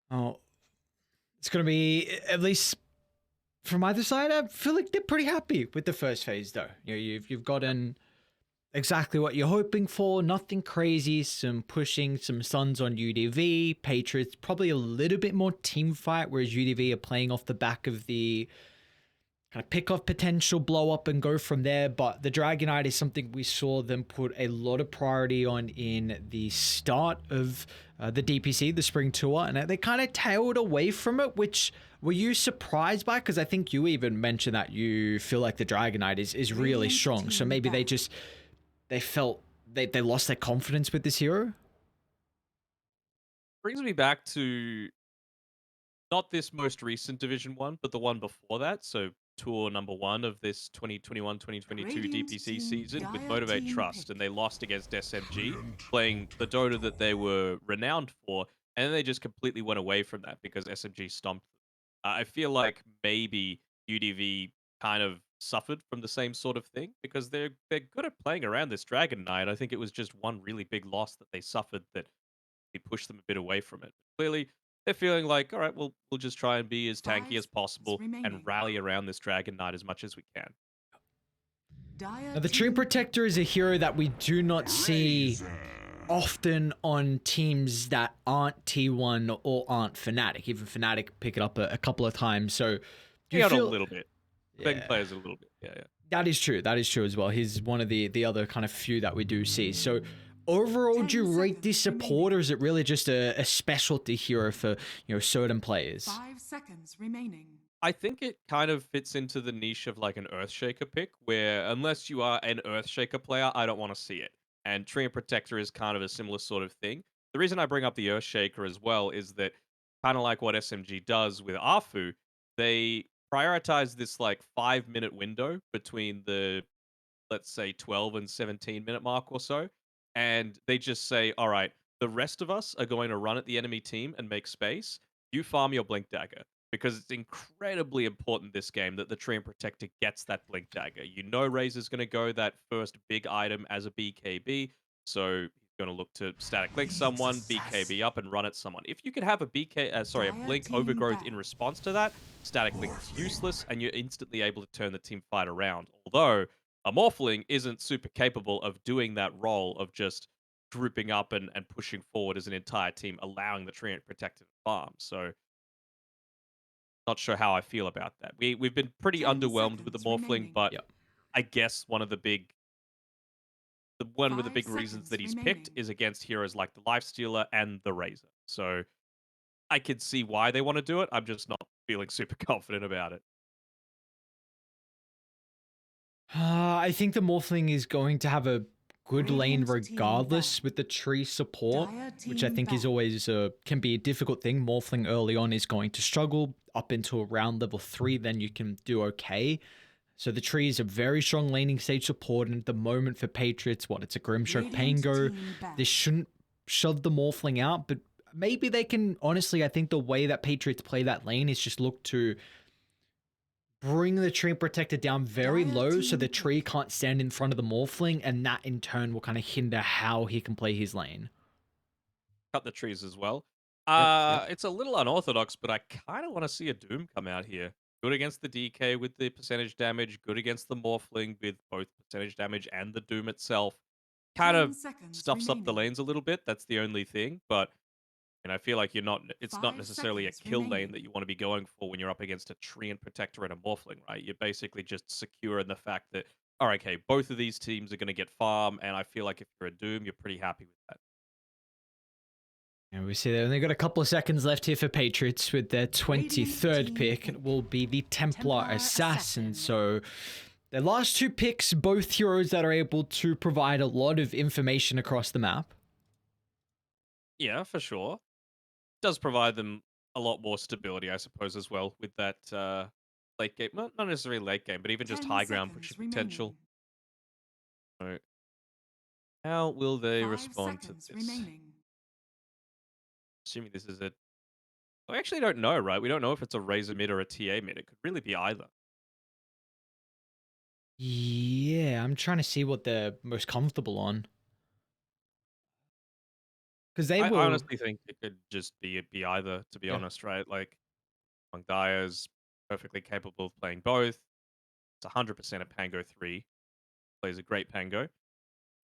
Oh, it's going to be, at least from either side, I feel like they're pretty happy with the first phase, though. You've gotten exactly what you're hoping for. Nothing crazy. Some pushing, some stuns on UDV. Patriots probably a little bit more team fight, whereas UDV are playing off the back of the kind of pick off potential, blow up, and go from there. But the Dragonite is something we saw them put a lot of priority on in the start of the DPC, the spring tour, and they kind of tailed away from it, which were you surprised by? Because I think you even mentioned that you feel like the Dragonite is really strong. So maybe they felt they lost their confidence with this hero. Brings me back to not this most recent Division 1, but the one before that. So tour number 1 of this 2021-2022 Radiant DPC team, season with Dire Motivate team Trust, and pick. they lost against SMG, playing the Dota that they were renowned for, and then they just completely went away from that because SMG stomped them. I feel like maybe UDV kind of suffered from the same sort of thing because they're good at playing around this Dragon Knight. I think it was just one really big loss that they suffered that he pushed them a bit away from it. Clearly, they're feeling like, all right, we'll just try and be as tanky Five as seconds possible and remaining. rally around this Dragon Knight as much as we can. Dire Now, the Tree team Protector is a hero that we do not see often on teams that aren't T1 or aren't Fnatic. Even Fnatic pick it up a couple of times. So do you He had a feel? little bit. Begging Yeah, players a little bit. Yeah, yeah. that is true. That is true as well. He's one of the other kind of few that we do see. So overall, do you 10 rate this seconds support, or remaining. is it really just a specialty hero for certain players? 5 seconds remaining. I think it kind of fits into the niche of like an Earthshaker pick, where unless you are an Earthshaker player, I don't want to see it. And Tree and Protector is kind of a similar sort of thing. The reason I bring up the Earthshaker as well is that kind of like what SMG does with Arfu, they prioritize this like 5 minute window between the, let's say, 12 and 17-minute mark or so. And they just say, all right, the rest of us are going to run at the enemy team and make space. You farm your Blink Dagger because it's incredibly important this game that the Tree and Protector gets that Blink Dagger. You know Razor's going to go that first big item as a BKB, so he's going to look to static link someone, BKB up, and run at someone. If you could have a Dire Blink team overgrowth in ban. response to that, static link is useless, and you're instantly able to turn the team fight around. Although a Morphling isn't super capable of doing that role of just grouping up and pushing forward as an entire team, allowing the Treant Protector to farm. So not sure how I feel about that. We've been pretty 10 underwhelmed with the seconds Morphling, remaining. but Yep. I guess one of the Five big reasons that seconds he's picked remaining. is against heroes like the Lifestealer and the Razor. So I could see why they want to do it. I'm just not feeling super confident about it. I think the Morphling is going to have a good lane Radiant team ban. regardless with the tree support, Dire which I team think is ban. always can be a difficult thing. Morphling early on is going to struggle up into around level 3, then you can do okay. So the tree is a very strong laning stage support, and at the moment for Patriots, what, it's a Grimstroke Radiant Pango. team This ban. shouldn't shove the Morphling out, but maybe they can, honestly, I think the way that Patriots play that lane is just look to bring the tree protector down very Dire low so the team tree pick. can't stand in front of the Morphling, and that in turn will kind of hinder how he can play his lane. Cut the trees as well. Yep, yep. It's a little unorthodox, but I kind of want to see a Doom come out here. Good against the DK with the percentage damage, good against the Morphling with both percentage damage and the Doom itself. Kind 10 of seconds stuffs up the remaining. lanes a little bit. That's the only thing, but and I feel like it's not 5 necessarily a seconds kill lane that remaining. you want to be going for when you're up against a tree and protector and a morphling, right? You're basically just secure in the fact that, all right, okay, both of these teams are going to get farm, and I feel like if you're a Doom, you're pretty happy with that. And we see they only got a couple of seconds left here for Patriots with their Radiant 23rd team pick. It pick. will be the Templar Templar Assassin. Assassin. So their last two picks, both heroes that are able to provide a lot of information across the map. Yeah, for sure. Does provide them a lot more stability, I suppose, as well with that late game. Not necessarily late game, but even just 10 high ground pushing seconds potential. remaining. So how will they 5 respond to seconds this? remaining. Assuming this is a we actually don't know, right? We don't know if it's a Razor mid or a TA mid. It could really be either. Yeah, I'm trying to see what they're most comfortable on. Because they I will. honestly think it could just be either, to be Yeah. honest, right? Like, Mangdia's perfectly capable of playing both. It's 100% a Pango 3. Plays a great Pango.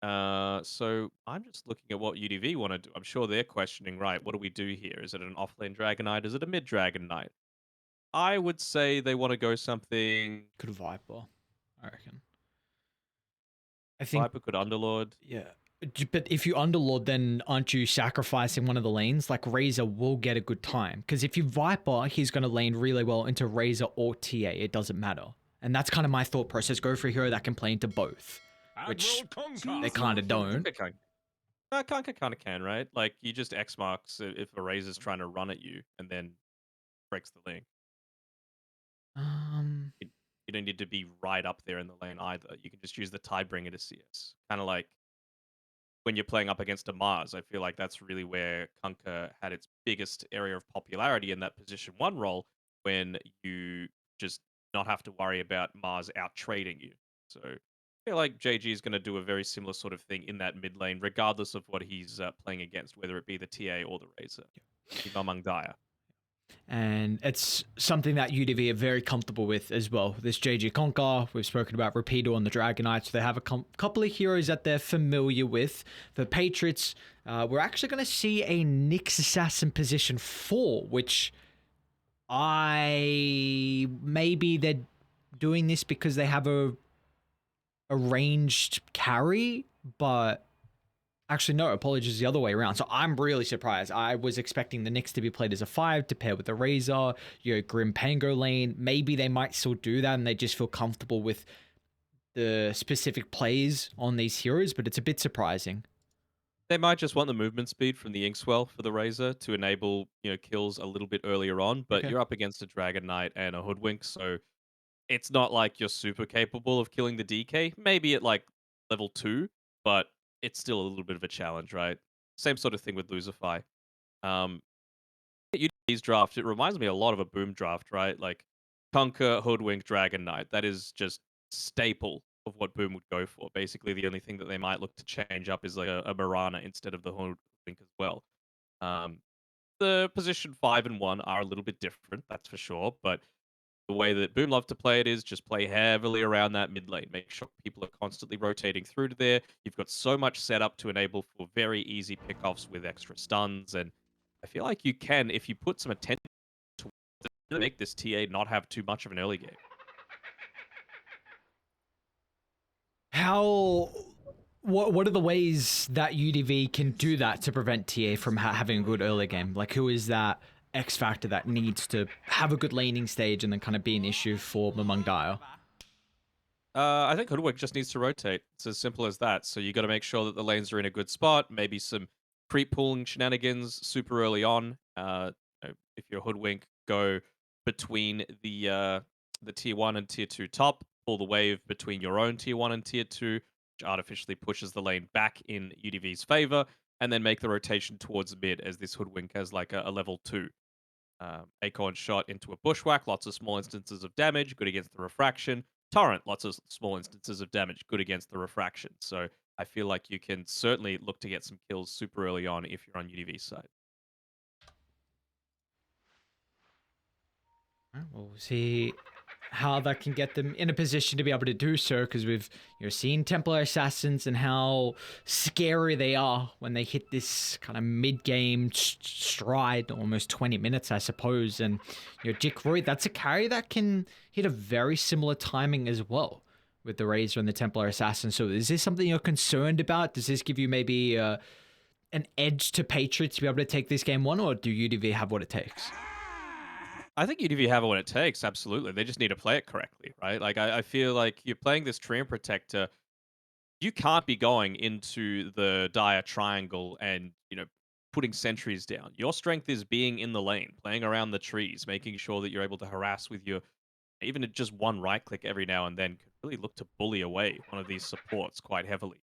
So I'm just looking at what UDV want to do. I'm sure they're questioning, right, what do we do here? Is it an offlane Dragon Knight? Is it a mid Dragon Knight? I would say they want to go something Could Viper, I reckon. I think, Viper, could Underlord. yeah. But if you underlord, then aren't you sacrificing one of the lanes? Like Razor will get a good time. Because if you Viper, he's going to lane really well into Razor or TA. It doesn't matter. And that's kind of my thought process. Go for a hero that can play into both, which they kind of don't. Kunkka can. Kunkka kind of can, right? Like, you just X marks if a Razor's trying to run at you and then breaks the link. Um, You don't need to be right up there in the lane either. You can just use the Tidebringer to CS. Kind of like when you're playing up against a Mars. I feel like that's really where Kunkka had its biggest area of popularity in that position 1 role, when you just not have to worry about Mars out trading you. So I feel like JG is going to do a very similar sort of thing in that mid lane, regardless of what he's playing against, whether it be the TA or the Razor. Among Dire. and it's something that UDV are very comfortable with as well. This JG Conquer, we've spoken about Rapido on the Dragon Knights. They have a couple of heroes that they're familiar with. The Patriots, we're actually going to see a Nyx Assassin position 4, which maybe they're doing this because they have a ranged carry, but actually, no, apologies, the other way around. So I'm really surprised. I was expecting the Nyx to be played as a 5 to pair with the Razor, Grim Pango lane. Maybe they might still do that and they just feel comfortable with the specific plays on these heroes, but it's a bit surprising. They might just want the movement speed from the Inkswell for the Razor to enable, kills a little bit earlier on, but Okay. you're up against a Dragon Knight and a Hoodwink, so it's not like you're super capable of killing the DK. Maybe at like level 2, but it's still a little bit of a challenge, right? Same sort of thing with Losify. Um, UD's draft, it reminds me a lot of a Boom draft, right? Like Conquer, Hoodwink, Dragon Knight. That is just staple of what Boom would go for. Basically, the only thing that they might look to change up is like a Marana instead of the Hoodwink as well. Um, the position 5 and 1 are a little bit different, that's for sure, but the way that Boom love to play it is just play heavily around that mid lane. Make sure people are constantly rotating through to there. You've got so much setup to enable for very easy pickoffs with extra stuns, and I feel like you can, if you put some attention to really make this TA not have too much of an early game. What are the ways that UDV can do that to prevent TA from having a good early game? Like, who is that X factor that needs to have a good laning stage and then kind of be an issue for Among Dire? I think Hoodwink just needs to rotate. It's as simple as that. So you got to make sure that the lanes are in a good spot. Maybe some pre-pooling shenanigans super early on. If you're Hoodwink, go between the tier 1 and tier 2 top, pull the wave between your own tier 1 and tier 2, which artificially pushes the lane back in UDV's favor, and then make the rotation towards mid as this Hoodwink has like a level 2. Acorn shot into a bushwhack, lots of small instances of damage, good against the refraction. Torrent, lots of small instances of damage, good against the refraction. So I feel like you can certainly look to get some kills super early on if you're on UDV's side. We'll see how that can get them in a position to be able to do so, because we've seen Templar Assassins and how scary they are when they hit this kind of mid-game stride, almost 20 minutes, I suppose. And Dick Roy, that's a carry that can hit a very similar timing as well with the Razor and the Templar Assassin. So is this something you're concerned about? Does this give you maybe an edge to Patriots to be able to take this game 1, or do UDV have what it takes? I think UDV have what it takes, absolutely. They just need to play it correctly, right? Like, I feel like you're playing this Treant Protector. You can't be going into the dire triangle and, putting sentries down. Your strength is being in the lane, playing around the trees, making sure that you're able to harass with your, even just one right click every now and then, could really look to bully away one of these supports quite heavily.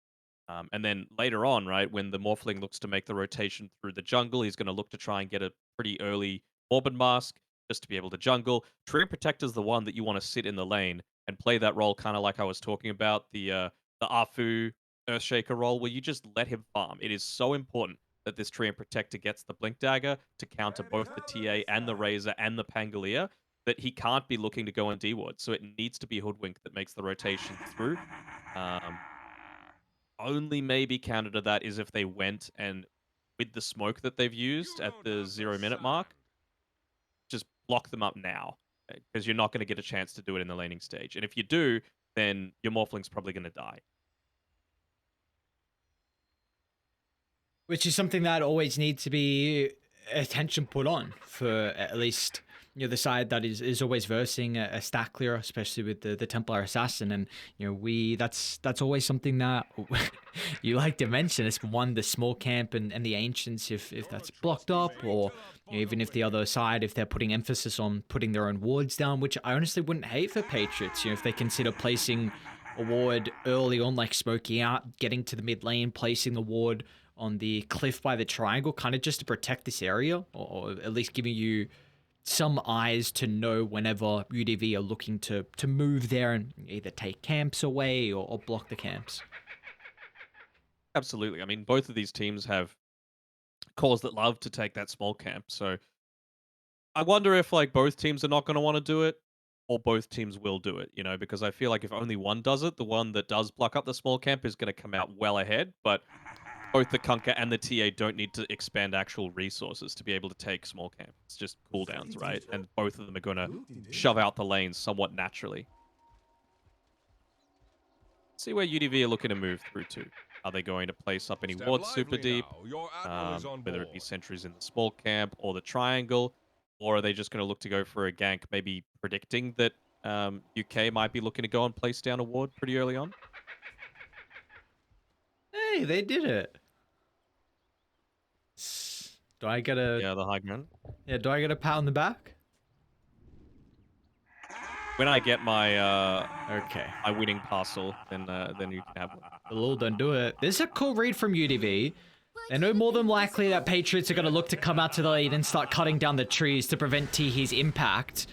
And then later on, right, when the Morphling looks to make the rotation through the jungle, he's going to look to try and get a pretty early Morbid Mask just to be able to jungle. Treant Protector's the one that you want to sit in the lane and play that role, kind of like I was talking about, the Afu Earthshaker role, where you just let him farm. It is so important that this Treant Protector gets the Blink Dagger to counter both the TA and the Razor and the Pangolier, that he can't be looking to go on D-Ward. So it needs to be Hoodwink that makes the rotation through. Only maybe counter to that is if they went and, with the smoke that they've used at the 0-minute mark, just block them up now, because you're not going to get a chance to do it in the laning stage. And if you do, then your Morphling's probably going to die. Which is something that always needs to be attention put on for at least the side that is always versing a stack clearer, especially with the Templar Assassin. And that's always something that you like to mention. It's one, the small camp and the ancients, if that's blocked up, or even if the other side, if they're putting emphasis on putting their own wards down, which I honestly wouldn't hate for Patriots. If they consider placing a ward early on, like smoking out, getting to the mid lane, placing the ward on the cliff by the triangle, kind of just to protect this area, or at least giving you some eyes to know whenever UDV are looking to move there and either take camps away or block the camps. Absolutely. I mean, both of these teams have cores that love to take that small camp. So I wonder if both teams are not going to want to do it, or both teams will do it, because I feel like if only one does it, the one that does block up the small camp is going to come out well ahead. But both the Kunkka and the TA don't need to expand actual resources to be able to take small camp. It's just cooldowns, right? And both of them are going to shove out the lanes somewhat naturally. See where UDV are looking to move through to. Are they going to place up any wards super deep? Whether it be sentries in the small camp or the triangle, or are they just going to look to go for a gank, maybe predicting that UK might be looking to go and place down a ward pretty early on? Hey, they did it. Do I get a... Yeah, the high ground. Yeah, do I get a pat on the back? When I get my Okay. my winning parcel, then you can have one. The Lul don't do it. This is a cool read from UDV. They know more than likely that Patriots are going to look to come out to the lead and start cutting down the trees to prevent Tihi's impact.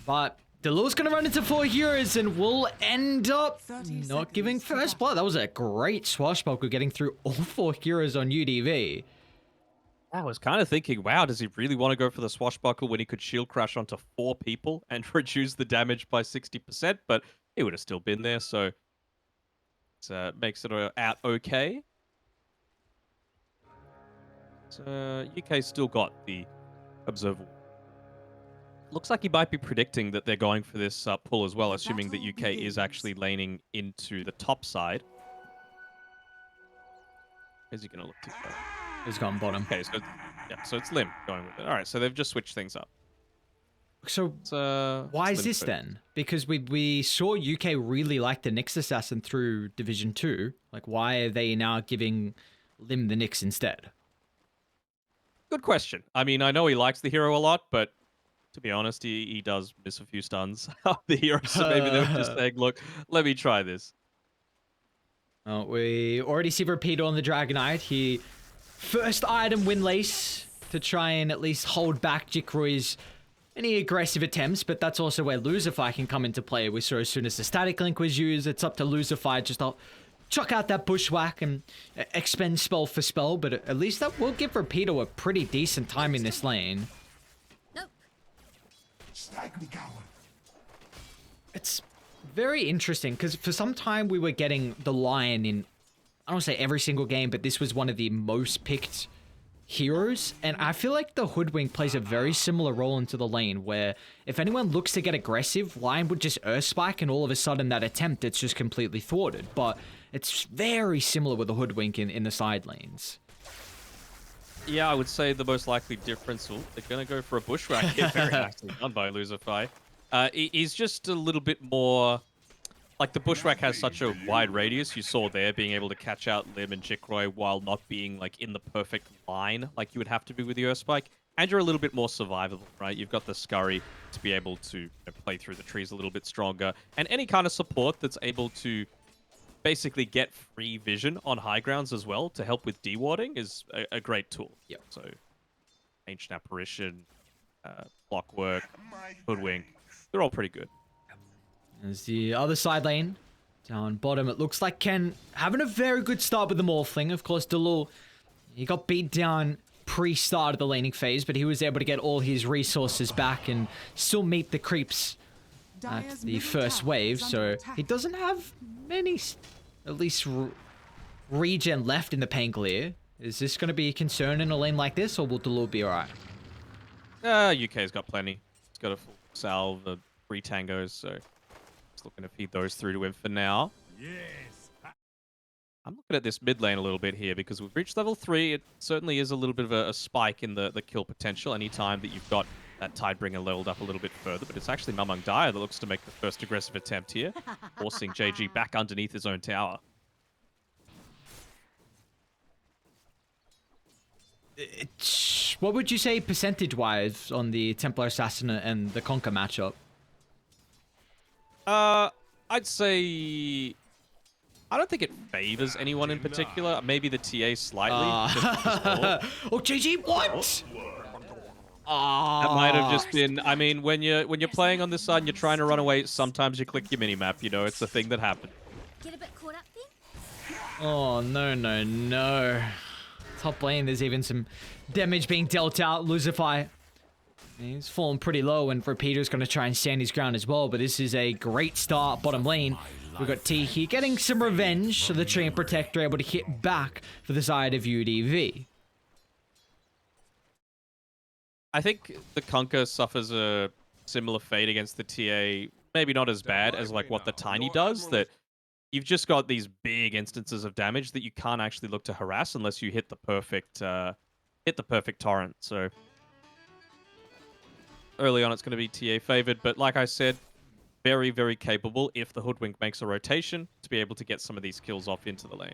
But Delul's going to run into 4 heroes and will end up not giving first blood. That was a great swashbuckle getting through all 4 heroes on UDV. I was kind of thinking, wow, does he really want to go for the swashbuckle when he could shield crash onto 4 people and reduce the damage by 60%? But he would have still been there, so it makes it out okay. So UK still got the observable. Looks like he might be predicting that they're going for this pull as well, assuming that UK is actually laning into the top side. Is he going to look to go? He's gone bottom. Okay, so it's Lim going with it. All right, so they've just switched things up. So why is this then? Because we saw UK really like the Nyx Assassin through Division 2. Why are they now giving Lim the Nyx instead? Good question. I mean, I know he likes the hero a lot, but to be honest, he does miss a few stuns of the hero, so maybe they were just saying, look, let me try this. We already see Rapido on the Dragonite. He first item Windlace to try and at least hold back Jikroy's any aggressive attempts, but that's also where Luzify can come into play. We saw as soon as the static link was used, it's up to Luzify just to chuck out that bushwhack and expend spell for spell, but at least that will give Rapido a pretty decent time in this lane. It's very interesting because for some time we were getting the Lion in, I don't say every single game, but this was one of the most picked heroes, and I feel like the Hoodwink plays a very similar role into the lane where if anyone looks to get aggressive, Lion would just Earth Spike and all of a sudden that attempt, it's just completely thwarted. But it's very similar with the Hoodwink in the side lanes. Yeah, I would say the most likely difference, they're going to go for a bushwhack here. Very nicely done by Luzify. He's just a little bit more... the bushwhack has such a wide radius. You saw there being able to catch out Lim and Jikroy while not being in the perfect line like you would have to be with the Earth Spike. And you're a little bit more survivable, right? You've got the Scurry to be able to play through the trees a little bit stronger. And any kind of support that's able to basically get free vision on high grounds as well to help with dewarding is a great tool. Yep. So Ancient Apparition, Clockwork, Hoodwink, they're all pretty good. There's the other side lane. Down bottom, it looks like Ken having a very good start with the Morphling. Of course, Delul He got beat down pre-start of the laning phase, but he was able to get all his resources back and still meet the creeps at Dire's the middle first tower wave. is So under attack. he doesn't have many, at least regen left in the Pangolier. Is this going to be a concern in a lane like this, or will Delul be alright? UK's got plenty. He's got a full salve, 3 tangos, so just looking to feed those through to him for now. I'm looking at this mid lane a little bit here because we've reached level 3. It certainly is a little bit of a spike in the kill potential anytime that you've got that Tidebringer leveled up a little bit further, but it's actually Mamang Dire that looks to make the first aggressive attempt here, forcing JG back underneath his own tower. What would you say percentage-wise on the Templar Assassin and the Conquer matchup? I'd say I don't think it favors anyone in particular. Maybe the TA slightly. Just because Oh, JG, what? that might have just been. I mean, when you're playing on this side and you're trying to run away, sometimes you click your minimap. You know, it's a thing that happens. Get a bit caught up then? Oh, no, no, no. Top lane, there's even some damage being dealt out. Lucify, he's fallen pretty low, and Repeater's going to try and stand his ground as well, but this is a great start bottom lane. We've got T here getting some revenge, so the Treant Protector able to hit back for the side of UDV. I think the Conquer suffers a similar fate against the TA. Maybe not as bad as like what the Tiny does, that you've just got these big instances of damage that you can't actually look to harass unless you hit the perfect torrent. So early on, it's going to be TA favored, but like I said, very, very capable if the Hoodwink makes a rotation to be able to get some of these kills off into the lane.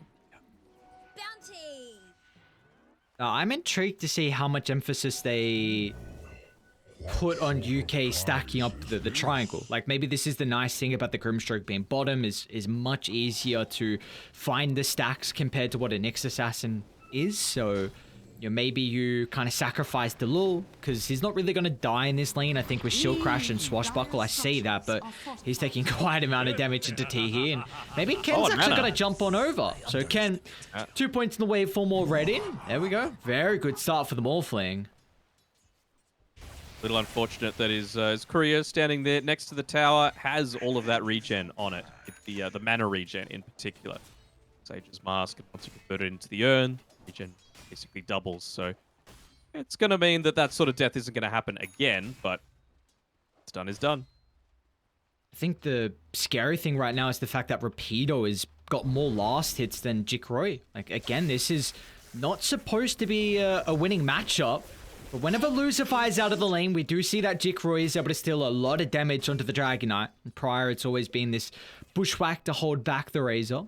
Bounty! I'm intrigued to see how much emphasis they put on UK stacking up the triangle. Like, maybe this is the nice thing about the Grimstroke being bottom, is much easier to find the stacks compared to what a Nyx Assassin is. So, you know, maybe you kind of sacrifice Delul, because he's not really going to die in this lane. I think with Shield Crash and Swashbuckle, I say that, but he's taking quite an amount of damage into T here, and maybe Ken's actually going to jump on over. So Ken, 2 points in the wave, 4 more red in. There we go. Very good start for the Morphling. Little unfortunate that his courier standing there next to the tower has all of that regen on it. The mana regen in particular. Sage's Mask, once you convert it into the urn, regen basically doubles. So it's going to mean that sort of death isn't going to happen again, but it's done is done. I think the scary thing right now is the fact that Rapido has got more last hits than Jikroy. Like, again, this is not supposed to be a winning matchup. But whenever Lucify is out of the lane, we do see that Jikroy is able to steal a lot of damage onto the Dragon Knight. And prior, it's always been this bushwhack to hold back the Razor.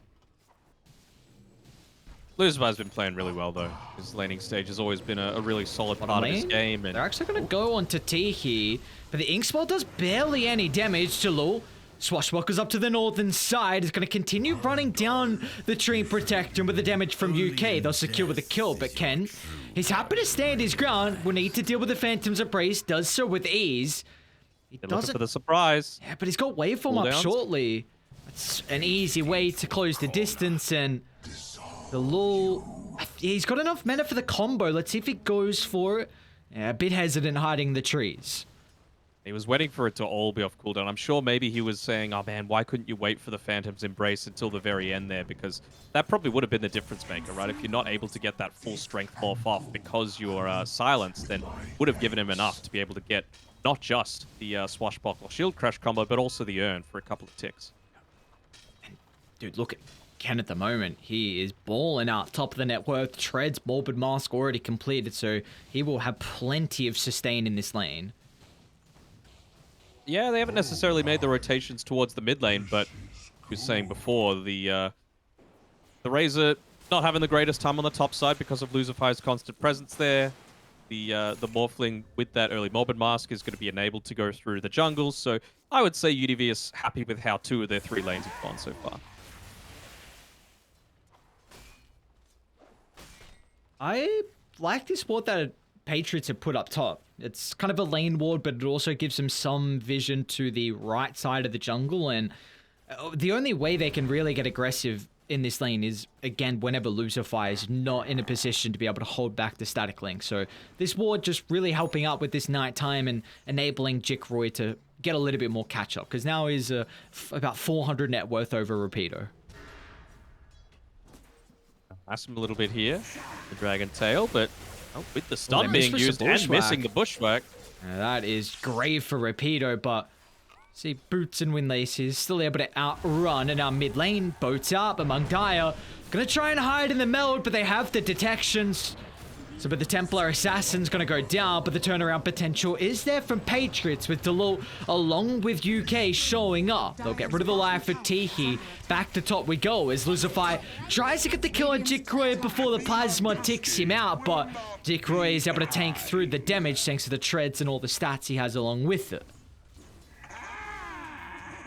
Lucify's been playing really well, though. His laning stage has always been a really solid part of his game. And they're actually going to go onto T here, but the Ink Spell does barely any damage to Lul. Swashbuckle's up to the northern side, is going to continue running down the Treant Protector, and with the damage from UK, they'll secure with a kill, but Ken, he's happy to stand his ground, will need to deal with the Phantom's Embrace, does so with ease. They're looking for the surprise. Yeah, but he's got Waveform up shortly. It's an easy way to close the distance, and the Lul, he's got enough mana for the combo. Let's see if he goes for it. Yeah, a bit hesitant hiding the trees. He was waiting for it to all be off cooldown. I'm sure maybe he was saying, oh man, why couldn't you wait for the Phantom's Embrace until the very end there? Because that probably would have been the difference maker, right? If you're not able to get that full strength morph off because you're silenced, then would have given him enough to be able to get not just the Swashbuckle Shield Crash combo, but also the Urn for a couple of ticks. Dude, look at Ken at the moment. He is balling out top of the net worth. Treads, Morbid Mask already completed, so he will have plenty of sustain in this lane. Yeah, they haven't necessarily made the rotations towards the mid lane, but we were saying before, the Razor not having the greatest time on the top side because of Lucify's constant presence there. The Morphling with that early Morbid Mask is going to be enabled to go through the jungles, so I would say UDV is happy with how 2 of their 3 lanes have gone so far. I like this ward that Patriots have put up top. It's kind of a lane ward, but it also gives them some vision to the right side of the jungle, and the only way they can really get aggressive in this lane is, again, whenever Lucifer is not in a position to be able to hold back the static link. So this ward just really helping out with this nighttime and enabling Jikroy to get a little bit more catch up, because now he's about 400 net worth over Rapido. Ask him a little bit here, the Dragon Tail, but with the stun they being missed used the and bushwhack. missing the bushwhack. That is great for Rapido, but see, Boots and Windlace is still able to outrun, and now mid lane, boats up among Dire. Gonna try and hide in the meld, but they have the detections. So, but the Templar Assassin's gonna go down, but the turnaround potential is there from Patriots with Delul along with UK showing up. They'll get rid of the life for Tihi. Back to top we go as Lucifer tries to get the kill on Jikroy before the plasma ticks him out, but Jikroy is able to tank through the damage thanks to the treads and all the stats he has along with it.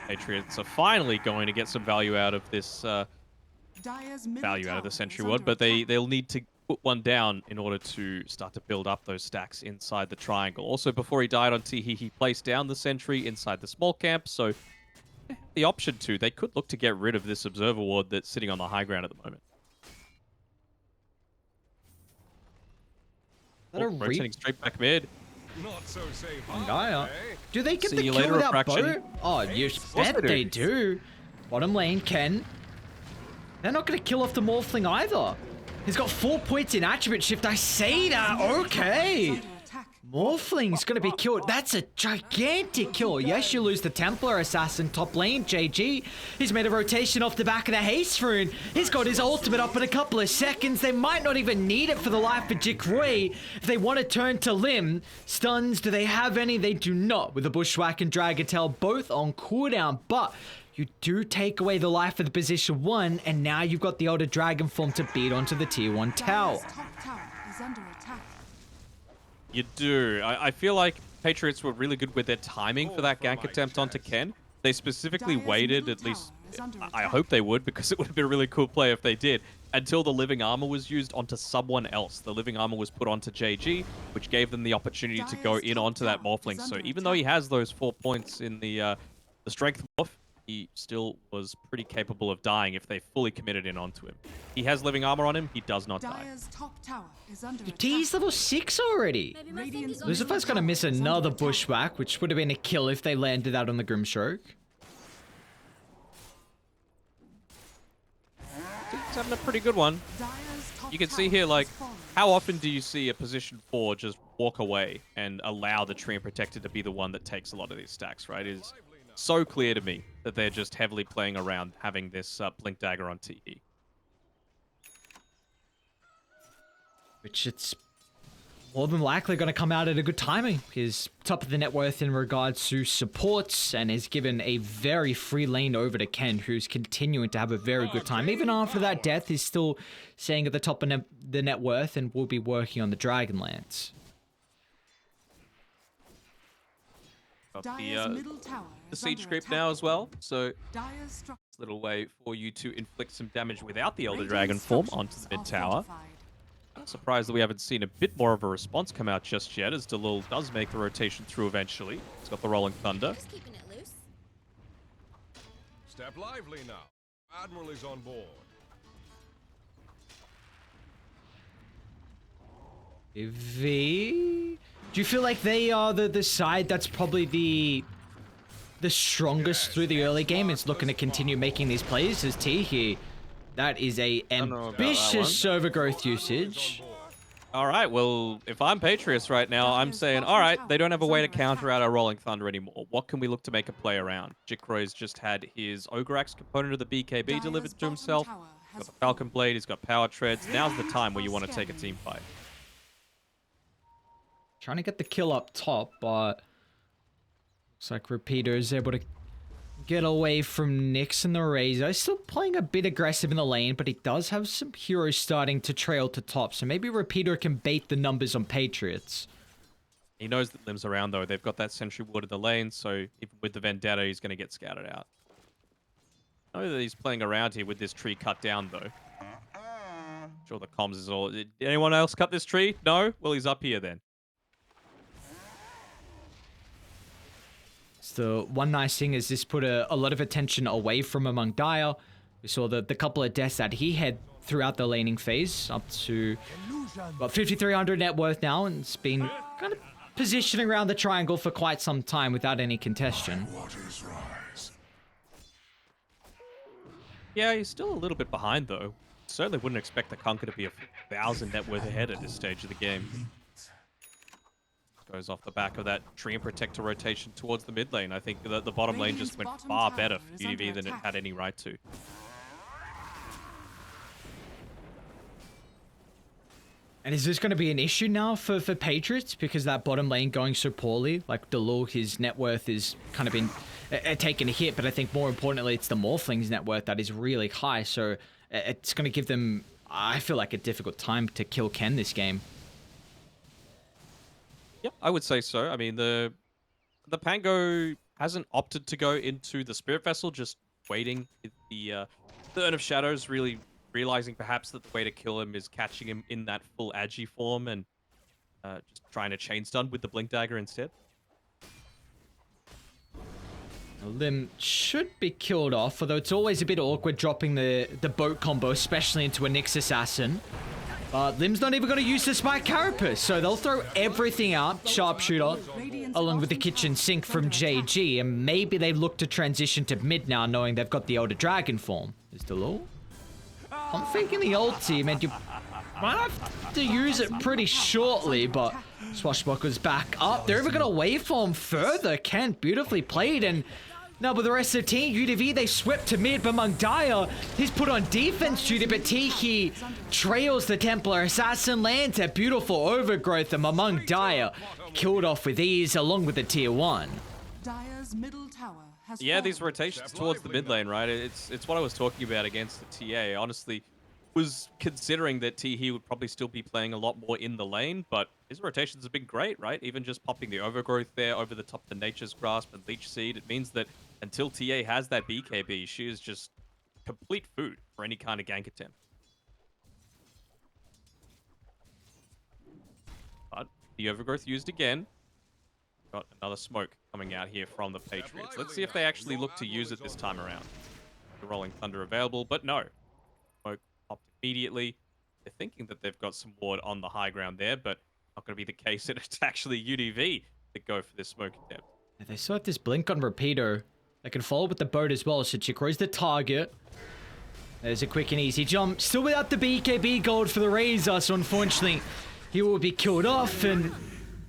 Patriots are finally going to get some value out of this Sentry Ward, but they'll need to put one down in order to start to build up those stacks inside the triangle. Also, before he died on Tihi, he placed down the sentry inside the small camp, so the option to, they could look to get rid of this Observer Ward that's sitting on the high ground at the moment. Rotating straight back mid. Not so safe. Gaia. Do they get See the you kill later, without Refraction. boat? Oh, you bet they do. Bottom lane, Ken. They're not going to kill off the Morphling either. He's got 4 points in attribute shift. I say that. Okay. Morphling's going to be killed. That's a gigantic kill. Yes, you lose the Templar Assassin top lane, JG. He's made a rotation off the back of the haste rune. He's got his ultimate up in a couple of seconds. They might not even need it for the life of Jikroy. If they want to turn to Lim, stuns, do they have any? They do not, with the Bushwhack and Dragon Tail both on cooldown, but you do take away the life of the position 1, and now you've got the Elder Dragon form to beat onto the tier 1 tower. You do. I feel like Patriots were really good with their timing for that gank attempt onto Ken. They specifically waited, at least I hope they would, because it would have been a really cool play if they did, until the Living Armor was used onto someone else. The Living Armor was put onto JG, which gave them the opportunity to go in onto that Morphling. So even though he has those 4 points in the Strength Morph, he still was pretty capable of dying if they fully committed in onto him. He has Living Armor on him, he does not die. T's level 6 already. Maybe my finger's on Lucifer's gonna miss another Bushwhack, which would have been a kill if they landed that on the Grimstroke. He's having a pretty good one. You can see here, like, how often do you see a position 4 just walk away and allow the Treant Protector to be the one that takes a lot of these stacks, right? It is so clear to me that they're just heavily playing around having this Blink Dagger on TE. Which it's more than likely going to come out at a good timing. He's top of the net worth in regards to supports and is given a very free lane over to Ken, who's continuing to have a very good time. Even after that death, he's still staying at the top of the net worth and will be working on the Dragonlance. Got the siege script now as well, so it's a little way for you to inflict some damage without the Elder Dragon form onto the mid tower. I'm surprised that we haven't seen a bit more of a response come out just yet, as Delul does make the rotation through eventually. He's got the Rolling Thunder. Just keeping it loose. Step lively now. Admiral is on board. V, do you feel like they are the side that's probably the strongest through the early game? It's looking to continue making these plays as T here. That is a ambitious overgrowth usage. All right, well, if I'm Patriots right now, I'm saying, all right, they don't have a way to counter out our Rolling Thunder anymore. What can we look to make a play around? Jikroy's just had his Ogreax component of the BKB delivered to himself. He's got the Falcon Blade, he's got Power Treads. Now's the time where you want to take a team fight. Trying to get the kill up top, but looks like Repeater is able to get away from Nyx and the Razor. He's still playing a bit aggressive in the lane, but he does have some heroes starting to trail to top, so maybe Repeater can bait the numbers on Patriots. He knows that Lim's around, though. They've got that Sentry Ward in the lane, so even with the Vendetta, he's going to get scouted out. I know that he's playing around here with this tree cut down, though. Sure, the comms is all... Did anyone else cut this tree? No? Well, he's up here, then. So one nice thing is this put a lot of attention away from among Dire. We saw the couple of deaths that he had throughout the laning phase, up to about 5,300 net worth now, and it's been kind of positioning around the triangle for quite some time without any contention. Yeah, he's still a little bit behind, though. Certainly wouldn't expect the Conquer to be 1,000 net worth ahead at this stage of the game. Goes off the back of that Treant Protector rotation towards the mid lane. I think the bottom lane just went far better for UDV than it had any right to. And is this going to be an issue now for Patriots? Because that bottom lane going so poorly? Like, Danog, his net worth is kind of been taking a hit, but I think more importantly, it's the Morphling's net worth that is really high. So it's going to give them, I feel like, a difficult time to kill Ken this game. Yep, I would say so. I mean, the Pango hasn't opted to go into the Spirit Vessel, just waiting. The Urn of Shadows really realizing perhaps that the way to kill him is catching him in that full Agi form and just trying to chain stun with the Blink Dagger instead. Lim should be killed off, although it's always a bit awkward dropping the boat combo, especially into a Nyx Assassin. Lim's not even going to use the Spike Carapace, so they'll throw everything out, Sharpshooter, along with the kitchen sink from JG, and maybe they look to transition to mid now, knowing they've got the Elder Dragon form. Is Delul? I'm thinking the ulti, man, you might have to use it pretty shortly, but Swashbuckler's back up. They're even going to waveform further. Ken, beautifully played, and now with the rest of the team, UDV, they swept to mid, but among Dire, he's put on defense duty, but Tiki trails the Templar Assassin, lands a beautiful overgrowth, and among Dire, killed off with ease, along with the tier 1. Dire's middle tower has Yeah, fallen. these rotations towards the mid lane, right? It's what I was talking about against the TA. Honestly, was considering that He would probably still be playing a lot more in the lane, but his rotations have been great, right? Even just popping the overgrowth there over the top of the Nature's Grasp and Leech Seed, it means that until TA has that BKB, she is just complete food for any kind of gank attempt. But the overgrowth used again. Got another smoke coming out here from the Patriots. Let's see if they actually look to use it this time around. The Rolling Thunder available, but no. Smoke popped immediately. They're thinking that they've got some ward on the high ground there, but not going to be the case. It's actually UDV that go for this smoke attempt. If they still have this blink on Repeater, they can follow with the boat as well, so Chikro's the target. There's a quick and easy jump. Still without the BKB gold for the Razor, so unfortunately, he will be killed off, and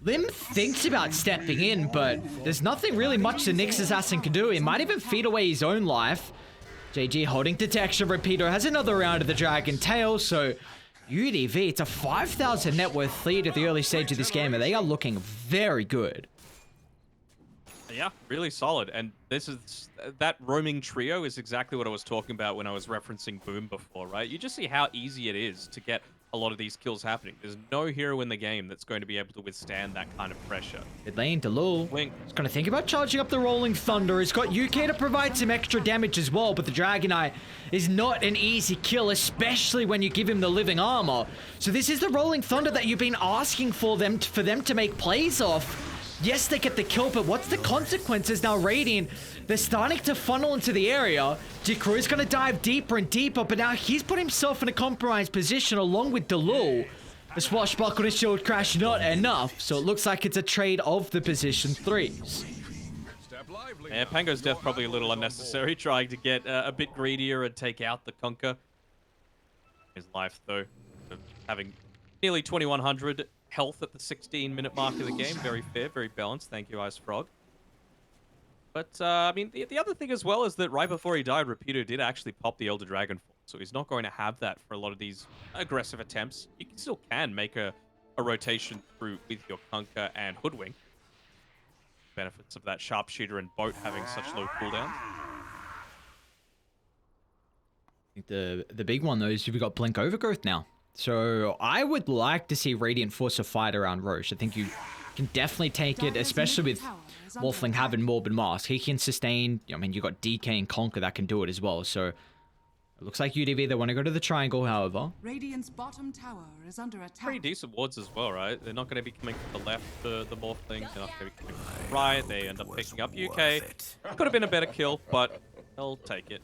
Lim thinks about stepping in, but there's nothing really much the Nyx Assassin can do. He might even feed away his own life. JG holding detection. Repeater has another round of the Dragon Tail, so UDV, it's a 5,000 net worth lead at the early stage of this game, and they are looking very good. Yeah, really solid. And this is that roaming trio is exactly what I was talking about when I was referencing Boom before, right? You just see how easy it is to get a lot of these kills happening. There's no hero in the game that's going to be able to withstand that kind of pressure. Mid lane, Delul. Wink. He's going to think about charging up the Rolling Thunder. He's got UK to provide some extra damage as well, but the Dragon Eye is not an easy kill, especially when you give him the living armor. So this is the Rolling Thunder that you've been asking for them to make plays off. Yes, they get the kill, but what's the consequences now? Radiant, they're starting to funnel into the area. Jikru's going to dive deeper and deeper, but now he's put himself in a compromised position along with Delul. The swashbuckle and shield crash not enough, so it looks like it's a trade of the position 3s. Yeah, Pango's death probably a little unnecessary, trying to get a bit greedier and take out the Conquer. His life, though, of having nearly 2,100 health at the 16-minute mark of the game. Very fair, very balanced. Thank you, Ice Frog. But, I mean, the other thing as well is that right before he died, Repeater did actually pop the Elder Dragon form, so he's not going to have that for a lot of these aggressive attempts. You still can make a rotation through with your Conquer and Hoodwink. Benefits of that Sharpshooter and Boat having such low cooldown. I think the big one, though, is you've got Blink Overgrowth now. So I would like to see Radiant force a fight around Roche. I think you can definitely take it, especially with Morphling having Morbid Mask. He can sustain, I mean, you got DK and Conquer that can do it as well. So it looks like UDV, they want to go to the triangle, however. Radiant's bottom tower is under attack. Pretty decent wards as well, right? They're not going to be coming from the left, the Morphlings. They're not going to be coming from the right. They end up picking up UK. Could have been a better kill, but they'll take it.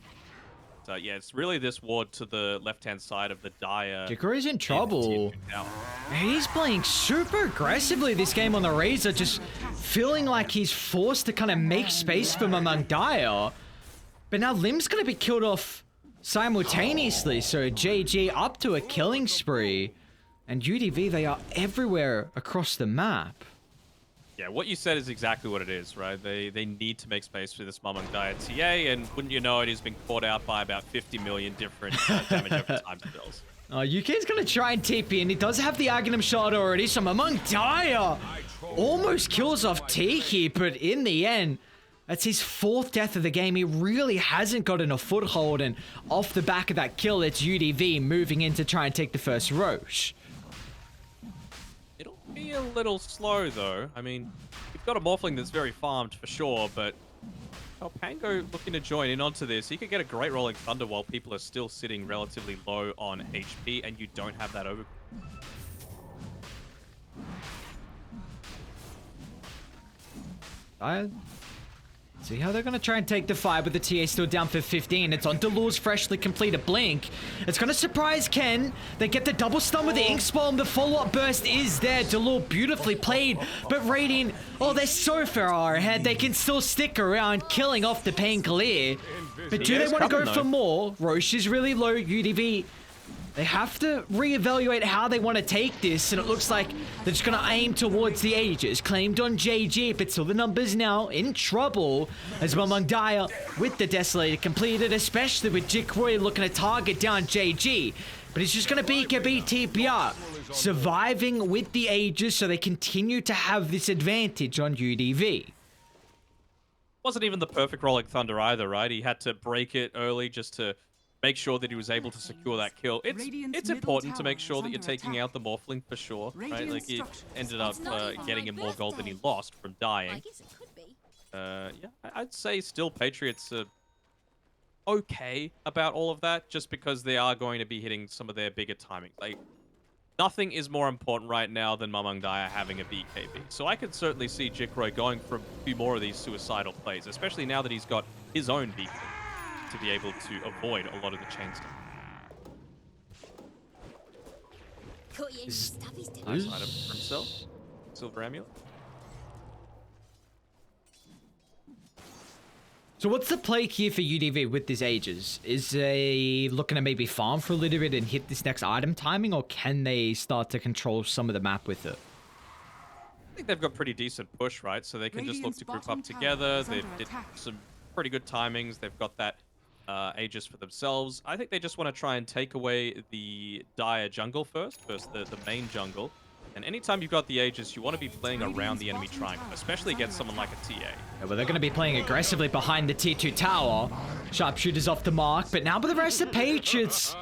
yeah, it's really this ward to the left-hand side of the Dire. Jikro's in trouble. He's playing super aggressively this game on the Razor, just feeling like he's forced to kind of make space for him among Dire. But now Lim's going to be killed off simultaneously, so JG up to a killing spree. And UDV, they are everywhere across the map. Yeah, what you said is exactly what it is, right? They need to make space for this Mamang Dire TA, and wouldn't you know it, he's been caught out by about 50 million different damage over time spells. UK's gonna try and TP, and he does have the Aghanim shot already, so Mamang Dire almost kills off Tiki, but in the end, that's his 4th death of the game. He really hasn't gotten a foothold, and off the back of that kill, it's UDV moving in to try and take the first Roche. It'll be a little slow, though. I mean, you've got a Morphling that's very farmed for sure, but Pango looking to join in onto this. He could get a great Rolling Thunder while people are still sitting relatively low on HP, and you don't have that over. See how they're going to try and take the fight with the TA still down for 15. It's on Delul's freshly completed blink. It's going to surprise Ken. They get the double stun with the Ink Spawn. The follow-up burst is there. Delul beautifully played. But Radiant, oh, they're so far ahead. They can still stick around, killing off the Painkleer. But do they want to go for more? Roche is really low. UDV, they have to reevaluate how they want to take this, and it looks like they're just going to aim towards the Aegis. Claimed on JG, but still the numbers now in trouble as Mamang Dire with the Desolator completed, especially with Jikroy looking to target down JG. But he's just going to be TPR, surviving with the Aegis, so they continue to have this advantage on UDV. Wasn't even the perfect Rolling Thunder either, right? He had to break it early just to make sure that he was able to secure that kill. It's important to make sure that you're taking out the Morphling for sure, right? Like, it ended up getting him more gold than he lost from dying. I guess it could be. Yeah, I'd say still Patriots are okay about all of that, just because they are going to be hitting some of their bigger timings. Like, nothing is more important right now than Mamang Dire having a BKB. So I could certainly see Jikroy going for a few more of these suicidal plays, especially now that he's got his own BKB to be able to avoid a lot of the chain stuff. Caught you in your stubbies, didn't Nice I? item for himself. Silver Amulet. So what's the play here for UDV with this Aegis? Is they looking to maybe farm for a little bit and hit this next item timing, or can they start to control some of the map with it? I think they've got pretty decent push, right? So they can just look to group up together. They've did some pretty good timings. They've got that Aegis for themselves. I think they just want to try and take away the Dire jungle first the main jungle. And anytime you've got the Aegis, you want to be playing around the enemy triangle, especially against someone like a TA. Yeah, well, they're going to be playing aggressively behind the T2 tower. Sharpshooter's off the mark, but now with the rest of the Patriots,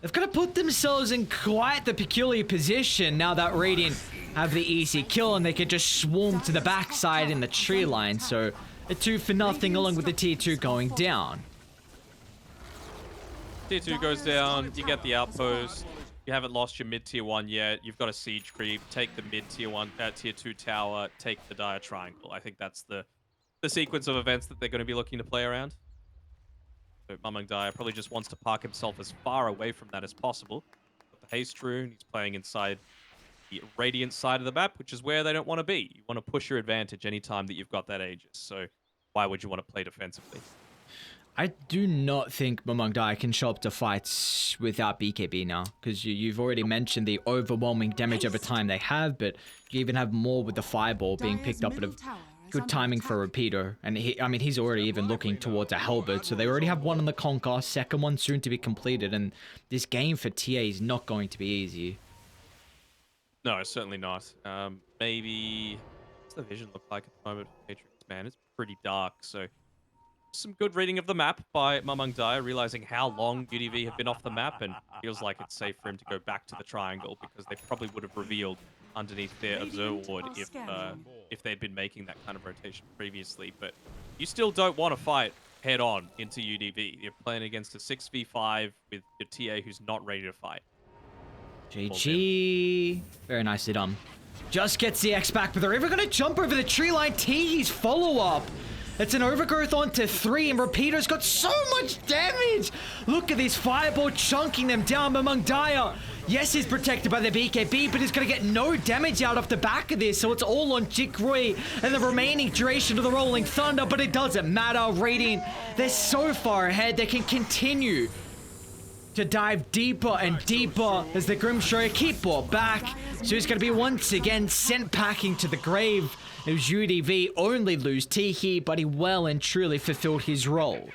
they've got to put themselves in quite the peculiar position now that Radiant have the easy kill and they can just swarm to the backside in the tree line. So a 2-0 along with the T2 going down. Tier 2 goes down, you get the outpost, you haven't lost your mid-tier 1 yet, you've got a siege creep, take the mid-tier 1, tier 2 tower, take the Dire triangle. I think that's the sequence of events that they're going to be looking to play around. So Mamang Dire probably just wants to park himself as far away from that as possible. Got the Haste Rune, he's playing inside the Radiant side of the map, which is where they don't want to be. You want to push your advantage anytime that you've got that Aegis, so why would you want to play defensively? I do not think Mamang Dire can show up to fights without BKB now, because you've already mentioned the overwhelming damage over time they have, but you even have more with the Fireball being picked up at a good timing for a repeater. And he's already even looking towards a Halberd, so they already have one on the Conquer, second one soon to be completed, and this game for TA is not going to be easy. No, certainly not. Maybe... What's the vision look like at the moment for Patriots, man? It's pretty dark, so... Some good reading of the map by Mamang Dire, realizing how long UDV have been off the map, and feels like it's safe for him to go back to the triangle, because they probably would have revealed underneath their observer ward if they'd been making that kind of rotation previously. But you still don't want to fight head-on into UDV. You're playing against a 6v5 with your TA who's not ready to fight. JG. Very nicely done. Just gets the X back, but they're even going to jump over the tree line. T's follow-up. It's an overgrowth onto 3, and Rapido's got so much damage. Look at this fireball chunking them down. Among Dire, yes, he's protected by the BKB, but he's going to get no damage out off the back of this, so it's all on Jikrui and the remaining duration of the Rolling Thunder, but it doesn't matter. Radiant, they're so far ahead, they can continue to dive deeper and deeper as the Grimstroyer keep brought back. So he's going to be once again sent packing to the grave. It was UDV only lose Tiki, but he well and truly fulfilled his role.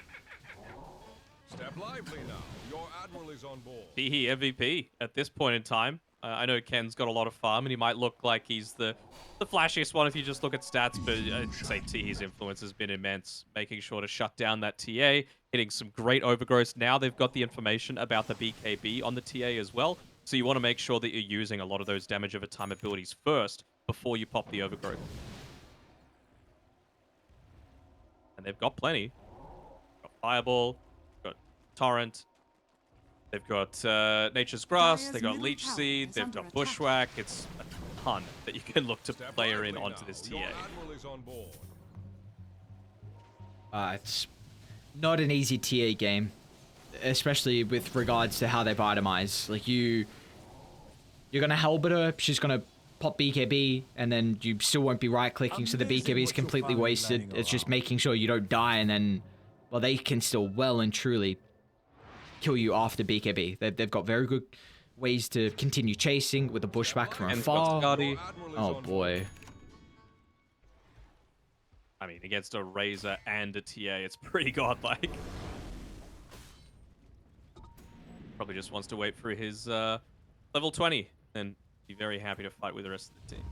Step lively now. Your admiral is on board. Teehee MVP at this point in time. I know Ken's got a lot of farm, and he might look like he's the flashiest one if you just look at stats, but I'd say Teehee's influence has been immense, making sure to shut down that TA, hitting some great overgrowths. Now they've got the information about the BKB on the TA as well, so you want to make sure that you're using a lot of those damage over time abilities first before you pop the overgrowth. And they've got plenty. Got Fireball, got Torrent, they've got Nature's Grass, they've got Leech Seed, they've got Bushwhack. It's a ton that you can look to layer in onto this TA. Your admiral is on board. It's not an easy TA game, especially with regards to how they've itemized. Like you're gonna Hellbit her, she's gonna pop BKB, and then you still won't be right-clicking, so the BKB is completely wasted. It's just making sure you don't die, and then, well, they can still well and truly kill you after BKB. They've got very good ways to continue chasing with the Bushwhack from And afar. Scotty. Oh boy. I mean, against a Razor and a TA, it's pretty godlike. Probably just wants to wait for his level 20, and be very happy to fight with the rest of the team.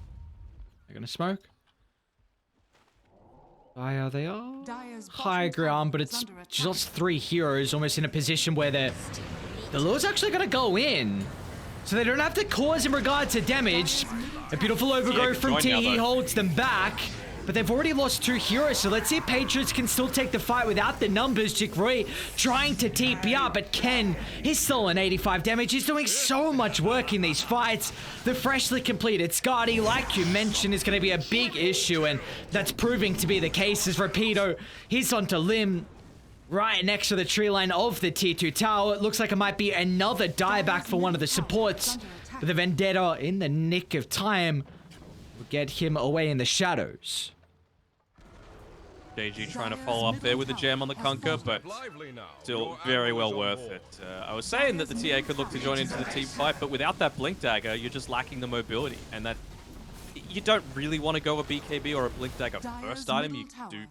They're gonna smoke. Dire they are. Dire's High bottom ground, but tower it's is under attack. just 3 heroes almost in a position where the Lure's actually gonna go in. So they don't have to cause in regard to damage. A beautiful overgrowth from join now, T. He though. holds them back. But they've already lost 2 heroes, so let's see if Patriots can still take the fight without the numbers. Jikrui trying to TP up, but Ken, he's still on 85 damage. He's doing so much work in these fights. The freshly completed Skadi, like you mentioned, is going to be a big issue, and that's proving to be the case as Rapido, he's onto Lim, right next to the tree line of the Tier 2 tower. It looks like it might be another dieback for one of the supports. But the Vendetta, in the nick of time, will get him away in the shadows. JG trying to follow up there with the gem on the Conquer, but Lively now. still Your very admiral well is on worth board. it. I was saying that the TA could look to join into the team fight, but without that Blink Dagger, you're just lacking the mobility, and that you don't really want to go a BKB or a Blink Dagger first item. You do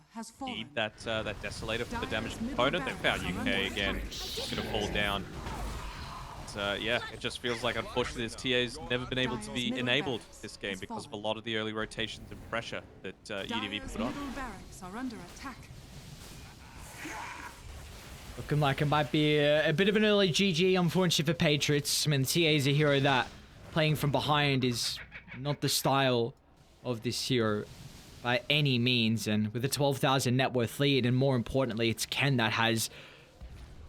need that that Desolator for the damage component. They found UK again. It's gonna fall down. Yeah, it just feels like unfortunately this TA's never been able to be enabled this game because of a lot of the early rotations and pressure that UDV Dire's put on. middle barracks are under attack. Looking like it might be a bit of an early GG, unfortunately for Patriots. I mean, TA is a hero that playing from behind is not the style of this hero by any means. And with a 12,000 net worth lead, and more importantly, it's Ken that has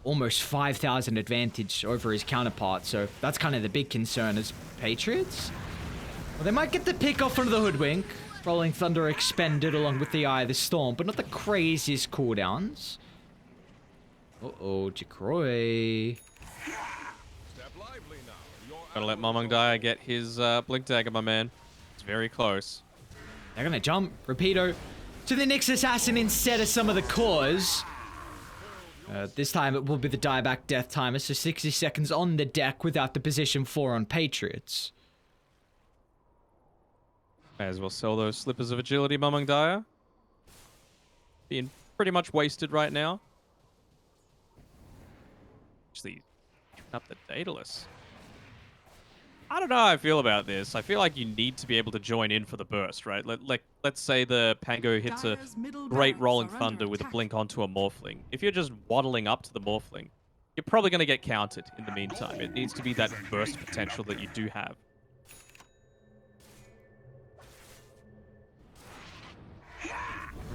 almost 5,000 advantage over his counterpart. So that's kind of the big concern as Patriots. Well, they might get the pick off under the Hoodwink. Rolling Thunder expended along with the Eye of the Storm, but not the craziest cooldowns. Uh-oh, Jikrui. Step lively now. Your Gotta let admiral is Mamang on Daya get his Blink Dagger, my man. It's very close. They're gonna jump. Rapido to the Nyx Assassin instead of some of the cores. This time it will be the dieback death timer, so 60 seconds on the deck without the position 4 on Patriots. May as well sell those slippers of agility, Mamang Daya. Being pretty much wasted right now. Actually, up the Daedalus. I don't know how I feel about this. I feel like you need to be able to join in for the burst, right? Let's say the Pango hits a Dire's middle great barracks Rolling are under Thunder with a attack. blink onto a Morphling. If you're just waddling up to the Morphling, you're probably going to get countered in the meantime. It needs to be that burst potential that you do have.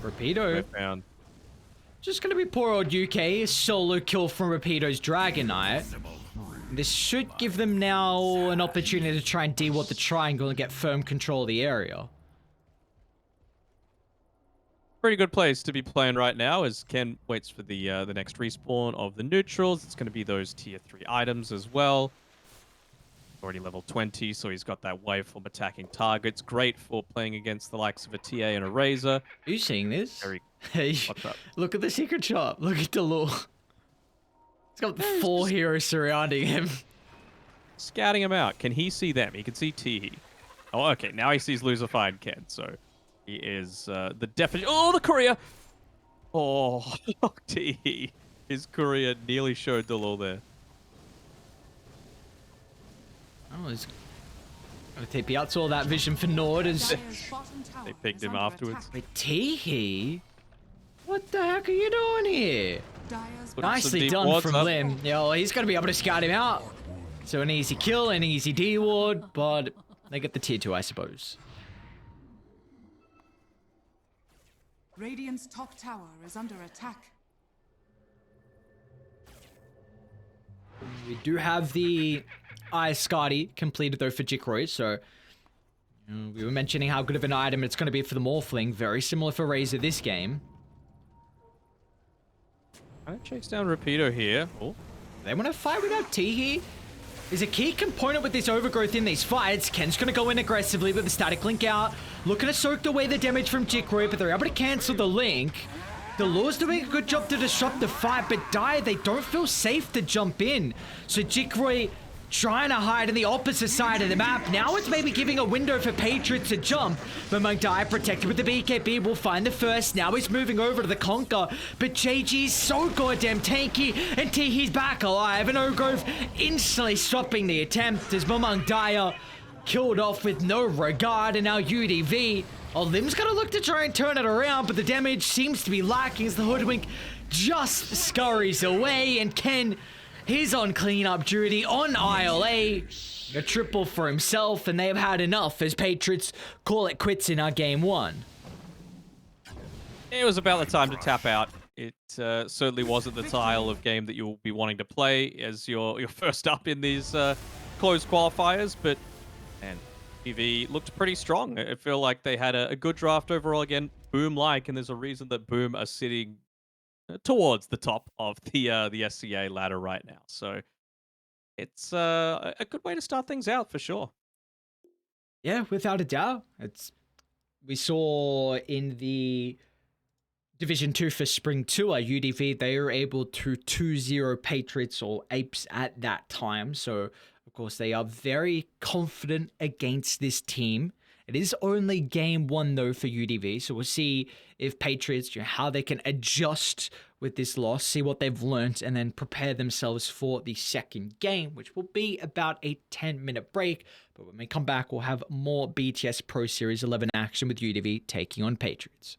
Rapido. Found. Just gonna be poor old UK. A solo kill from Rapido's Dragon Knight. This should give them now an opportunity to try and de-ward the triangle and get firm control of the area. pretty good place to be playing right now as Ken waits for the next respawn of the neutrals. It's going to be those tier 3 items as well. Already level 20, so he's got that waveform attacking targets. Great for playing against the likes of a TA and a Razor. Are you seeing this? Very. Hey, What's up? look at the secret shop. Look at the lure. He's got 4 heroes surrounding him. Scouting him out. Can he see them? He can see Teehee. Oh, okay. Now he sees Lucified Ken, so he is the definite. Oh, the courier! Oh, Teehee. His courier nearly showed the lure there. Oh, he's gonna TP out. Saw that vision for Nord as Dire's bottom tower They picked is him under afterwards. attack. wait, Teehee? What the heck are you doing here? Dire's Some Nicely deep done wards from up. Lim. Yeah, well, he's gonna be able to scout him out. So an easy kill, an easy D ward, but they get the tier 2, I suppose. Radiant's top tower is under attack. We do have the Ice Scotty completed though for Jikroy, so we were mentioning how good of an item it's going to be for the Morphling. Very similar for Razor this game. Kind of chase down Rapido here. Oh, They want to fight without Teehee. Is a key component with this overgrowth in these fights. Ken's going to go in aggressively with the static link out. Looking to soak away the damage from Jikroy, but they're able to cancel the link. The Lure's doing a good job to disrupt the fight, but they don't feel safe to jump in. So Jikroy trying to hide on the opposite side of the map. Now it's maybe giving a window for Patriots to jump. But Mungdai, protected with the BKB, will find the first. Now he's moving over to the Conquer. But JG's so goddamn tanky. And Teehee's back alive. And Ogrove instantly stopping the attempt as Mungdai killed off with no regard. And now UDV. Oh, Lim's gonna look to try and turn it around, but the damage seems to be lacking as the Hoodwink just scurries away. And Ken, he's on cleanup duty on ILA. A triple for himself, and they've had enough as Patriots call it quits in our game 1. it was about the time to tap out. It certainly wasn't the style of game that you'll be wanting to play as you're first up in these closed qualifiers, but man, PV looked pretty strong. I feel like they had a good draft overall again, Boom-like, and there's a reason that Boom are sitting towards the top of the SCA ladder right now. So it's a good way to start things out for sure. Yeah, without a doubt. We saw in the Division 2 for Spring Tour, UDV, they were able to 2-0 Patriots or Apes at that time. So, of course, they are very confident against this team. It is only game 1, though, for UDV. So we'll see if Patriots, how they can adjust with this loss, see what they've learned, and then prepare themselves for the second game, which will be about a 10-minute break. But when we come back, we'll have more BTS Pro Series 11 action with UDV taking on Patriots.